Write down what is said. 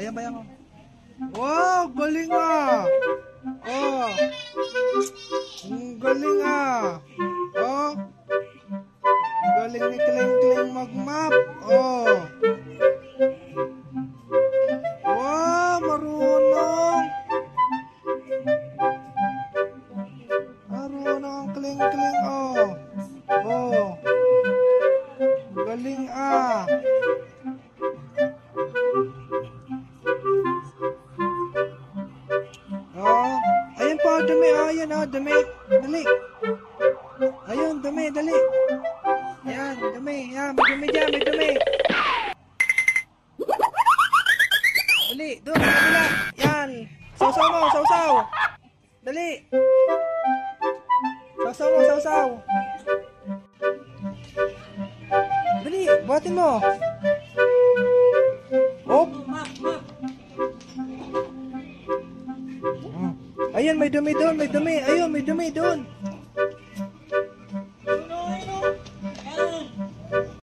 Ayan, bayan mo. Wow, galing ah. Oh. Galing ah. Oh. Galing ni Kling-Kling mag-map. Oh. Wow, marunong. Marunong ang Kling-Kling oh. Oh. Galing ah. Oh, ayun po, dumi. Oh, ayan oh, dumi. Dali. Ayun, dumi, dali. Ayan, dumi. Ayan, may dumi dyan, may dumi. Dali, doon, sa kabila. Yan. Sausaw mo, sausaw. Dali. Sausaw mo, sausaw. Dali, buhatin mo. Hop. Ayun, may dumi doon, may dumi. Ayun, may dumi doon.